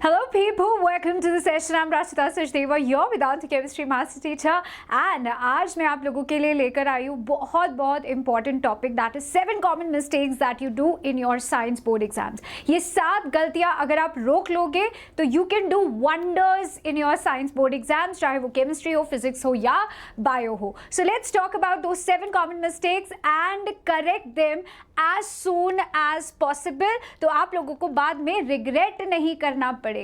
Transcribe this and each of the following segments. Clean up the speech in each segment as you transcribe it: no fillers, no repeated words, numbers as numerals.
Hello people, welcome to the session. I'm Rachita Sachdeva, your Vedanta Chemistry Master Teacher and आज मैं आप लोगों के लिए लेकर आई हूँ बहुत important topic, that is 7 common mistakes that you do in your science board exams. ये 7 गलतियाँ अगर आप रोक लोगे तो you can do wonders in your science board exams, चाहे वो chemistry हो, physics हो या bio हो. So let's talk about those 7 common mistakes and correct them as soon as possible. तो आप लोगों को बाद में regret नहीं करना पड़ेगा.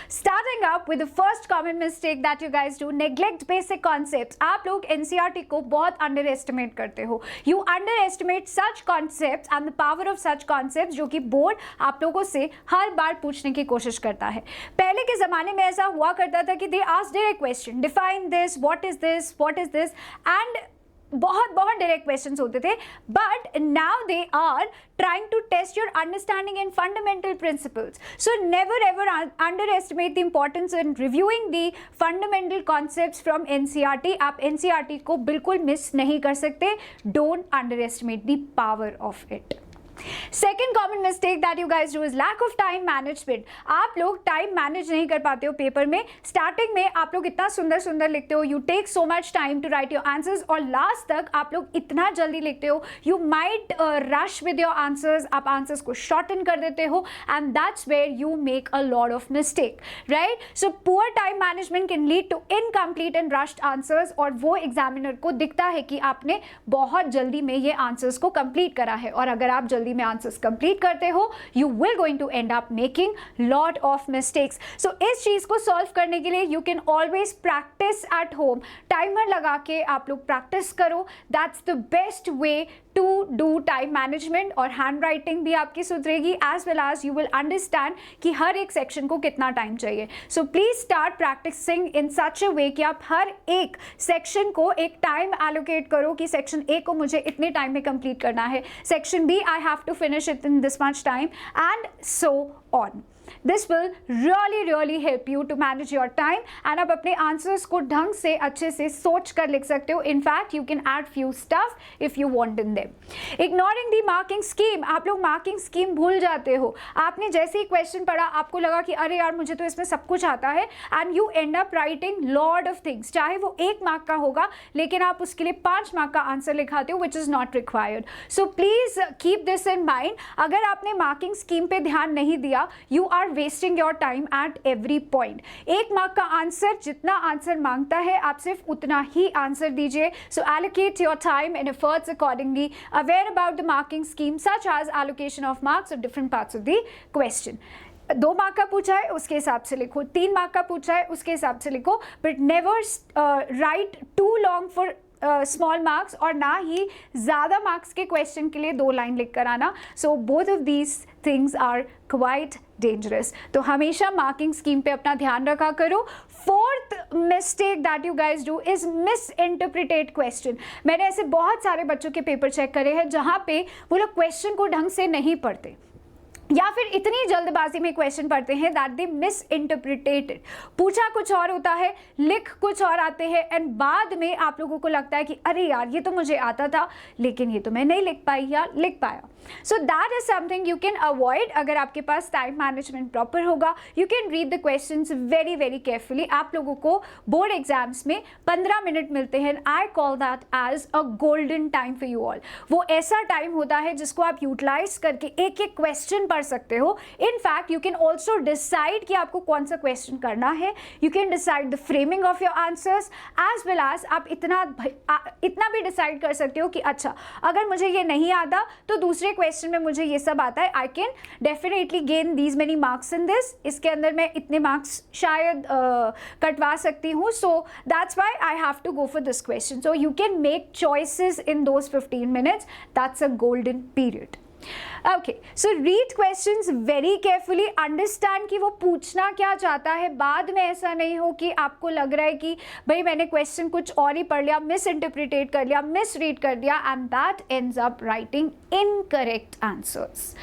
Starting up with the first common mistake that you guys do, neglect basic concepts. आप लोग NCERT को बहुत underestimate करते हो. You underestimate such concepts and the power of such concepts जो कि बोर्ड आप लोगों से हर बार पूछने की कोशिश करता है. पहले के ज़माने में ऐसा हुआ करता था कि they asked direct question, define this, what is this and बहुत डायरेक्ट क्वेश्चंस होते थे. But now they are trying to test your understanding in fundamental principles. So never ever underestimate the importance in reviewing the fundamental concepts from NCERT. आप NCERT को बिल्कुल miss नहीं कर सकते. Don't underestimate the power of it. Second common mistake that you guys do is lack of time management. आप लोग time manage नहीं कर पाते हो पेपर में. स्टार्टिंग में आप लोग इतना सुंदर लिखते हो, you take so much time to write your answers, और लास्ट तक आप लोग इतना जल्दी लिखते हो, you might rush with your answers, आप आंसर्स को शॉर्टन कर देते हो and that's where you make a lot of mistake, right. So poor time management can lead to incomplete and rushed answers, और वो एग्जामिनर को दिखता है कि आपने बहुत जल्दी में ये आंसर्स को कंप्लीट करा है, और अगर आप जल्दी में आंसर्स कंप्लीट करते हो you will going to end up making lot of mistakes. So इस चीज को सॉल्व करने के लिए you can always practise at home. Timer लगा के आप लोग प्रैक्टिस करो. That's the best way to do time management, और हैंड राइटिंग भी आपकी सुधरेगी as well as you will understand कि हर एक सेक्शन को कितना टाइम चाहिए. So please start practising in such अ वे कि आप हर एक सेक्शन को एक टाइम एलोकेट करो कि सेक्शन ए को मुझे इतने टाइम में कंप्लीट करना है, section B I have to finish it in this much time, and so on. This will really help you to manage your time, and आप अपने आंसर्स को ढंग से अच्छे से सोच कर लिख सकते हो. In fact, you can add few stuff if you want in them. Ignoring the marking scheme. आप लोग मार्किंग स्कीम भूल जाते हो. आपने जैसे ही क्वेश्चन पढ़ा आपको लगा कि अरे यार मुझे तो इसमें सब कुछ आता है, and you and up writing lot of things. चाहे वो 1 मार्क का होगा लेकिन आप उसके लिए 5 मार्क का आंसर लिखाते हो, which is not required. So please keep this in mind. अगर आपने मार्किंग स्कीम पे ध्यान नहीं दिया, you are wasting your time at every point. 1 mark का आंसर जितना आंसर मांगता है आप सिर्फ उतना ही आंसर दीजिए. So allocate your time and efforts accordingly. Aware about the marking scheme such as allocation of marks of different parts of the question. 2 mark का पूछा है उसके हिसाब से लिखो, 3 मार्क का पूछा है उसके हिसाब से लिखो, but never write too long for small marks, और ना ही ज़्यादा मार्क्स के क्वेश्चन के लिए 2 लाइन लिख कर आना. So both of these things are quite dangerous. तो हमेशा मार्किंग स्कीम पे अपना ध्यान रखा करो. Fourth mistake that you guys do is misinterpret question. मैंने ऐसे बहुत सारे बच्चों के पेपर चेक करे हैं जहाँ पे वो लोग क्वेश्चन को ढंग से नहीं पढ़ते, या फिर इतनी जल्दबाजी में क्वेश्चन पढ़ते हैं दैट दे मिस इंटरप्रिटेटेड. पूछा कुछ और होता है, लिख कुछ और आते हैं, एंड बाद में आप लोगों को लगता है कि अरे यार ये तो मुझे आता था लेकिन ये तो मैं नहीं लिख पाई या लिख पाया. So that is something you can avoid. अगर आपके पास टाइम मैनेजमेंट प्रॉपर होगा, you can read the questions very carefully. आप लोगों को बोर्ड एग्जाम्स में 15 मिनट मिलते हैं. I call that as a golden time for you all. वो ऐसा टाइम होता है जिसको आप यूटिलाइज करके एक क्वेश्चन पढ़ सकते हो. In fact you can also decide कि आपको कौन सा क्वेश्चन करना है. You can decide the framing of your answers as well as आप इतना भी डिसाइड कर सकते हो कि अच्छा अगर मुझे ये नहीं आता तो दूसरे क्वेश्चन में मुझे ये सब आता है. I can definitely gain these many marks in this. इसके अंदर मैं इतने मार्क्स शायद कटवा सकती हूँ. So that's why I have to go for this question. So you can make choices in those 15 minutes. That's a golden period. Okay, so read questions very carefully, understand कि वो पूछना क्या चाहता है. बाद में ऐसा नहीं हो कि आपको लग रहा है कि भाई मैंने क्वेश्चन कुछ और ही पढ़ लिया, मिस इंटरप्रिटेट कर लिया, मिस रीड कर दिया, and that ends up writing incorrect answers.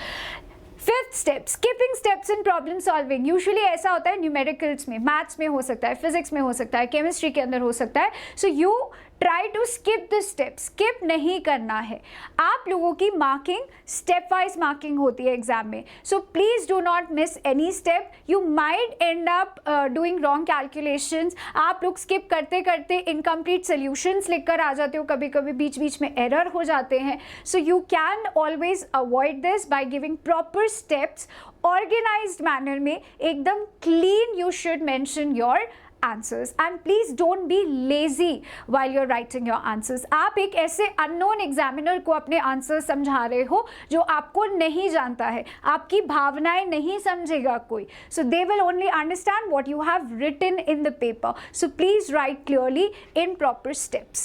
5th step, skipping steps in problem solving. Usually ऐसा होता है न्यूमेरिकल्स में, मैथ्स में हो सकता है, फिजिक्स में हो सकता है, केमिस्ट्री के अंदर हो सकता है. So you try to skip the step, skip नहीं करना है। आप लोगों की मार्किंग स्टेप वाइज मार्किंग होती है एग्जाम में, so please do not miss any step. You might and up doing wrong calculations. आप लोग स्किप करते करते इनकम्प्लीट सोल्यूशंस लिखकर आ जाते हो, कभी कभी बीच बीच में एरर हो जाते हैं। So you can always avoid this by giving proper steps, organised manner में, एकदम clean you should mention your answers and please don't be lazy while you're writing your answers। आप एक ऐसे unknown examiner को अपने answers समझा रहे हो जो आपको नहीं जानता है, आपकी भावनाएं नहीं समझेगा कोई, so they will only understand what you have written in the paper, so please write clearly in proper steps।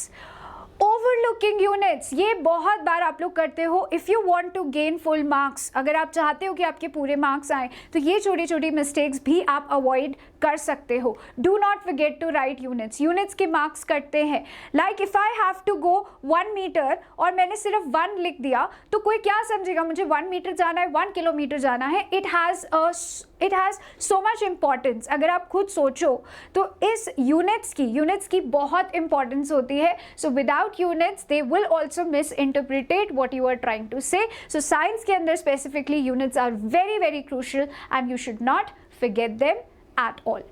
Overlooking units, ये बहुत बार आप लोग करते हो। If you want to gain full marks, अगर आप चाहते हो कि आपके पूरे मार्क्स आए, तो ये छोटी छोटी मिस्टेक्स भी आप अवॉइड कर सकते हो। Do not forget to write units. Units के मार्क्स कटते हैं। Like if I have to go 1 metre और मैंने सिर्फ 1 लिख दिया, तो कोई क्या समझेगा मुझे 1 मीटर जाना है, 1 किलोमीटर जाना है। It has so much importance. अगर आप खुद सोचो तो इस यूनिट्स की बहुत इंपॉर्टेंस होती है। So without units they will also misinterpret what you are trying to say. So science के अंदर specifically units are very very crucial and you should not forget them at all।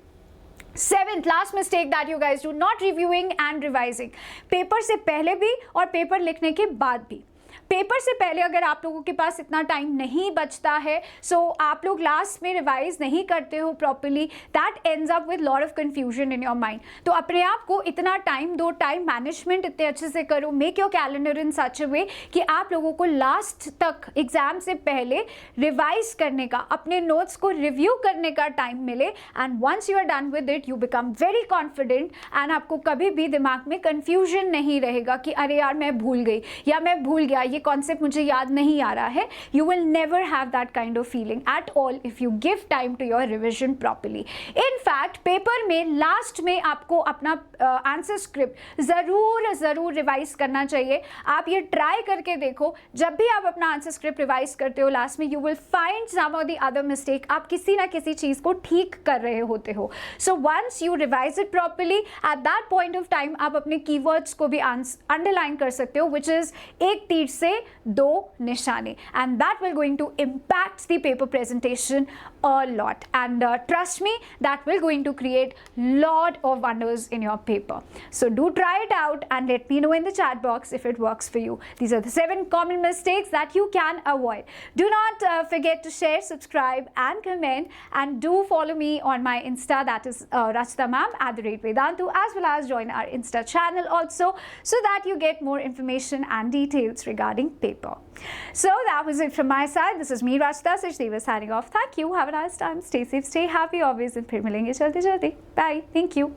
Seventh, last mistake that you guys do, not reviewing and revising। Paper से पहले भी और paper लिखने के बाद भी। पेपर से पहले अगर आप लोगों के पास इतना टाइम नहीं बचता है, सो आप लोग लास्ट में रिवाइज नहीं करते हो properly, that ends up with lot of confusion in your mind. तो अपने आप को इतना टाइम दो, टाइम मैनेजमेंट इतने अच्छे से करो, make your calendar in such अ वे कि आप लोगों को लास्ट तक एग्जाम से पहले रिवाइज करने का, अपने नोट्स को रिव्यू करने का टाइम मिले। And once you are done with it you become very confident and आपको कभी भी दिमाग में कंफ्यूजन नहीं रहेगा कि अरे यार मैं भूल गई या मैं भूल गया, ये कॉन्सेप्ट मुझे याद नहीं आ रहा है। You will never have that kind of feeling at all if you give time to your revision properly. In fact paper में लास्ट में आपको अपना आंसर स्क्रिप्ट ज़रूर रिवाइज करना चाहिए। आप ये ट्राई करके देखो, जब भी आप अपना आंसर स्क्रिप्ट रिवाइज करते हो लास्ट में, you will find some of the other mistake. आप किसी ना किसी चीज़ को ठीक कर रहे होते हो। So once you revise it properly, at that point of time आप अपने कीवर्ड्स को भी अंडरलाइन कर सकते हो, विच इज़ एक तीर से 2 निशाने, and that will going to impact the paper presentation a lot, and trust me that will going to create lot of wonders in your paper. So do try it out and let me know in the chat box if it works for you. These are the 7 common mistakes that you can avoid. Do not forget to share, subscribe and comment, and do follow me on my Insta, that is Rachita ma'am @Vedantu, as well as join our Insta channel also, so that you get more information and details regarding paper. So that was it from my side. This is me, Rachita Sachdeva, signing off. Thank you. Have a nice time. Stay safe, stay happy always, and फिर मिलेंगे जल्दी जल्दी. Bye. Thank you.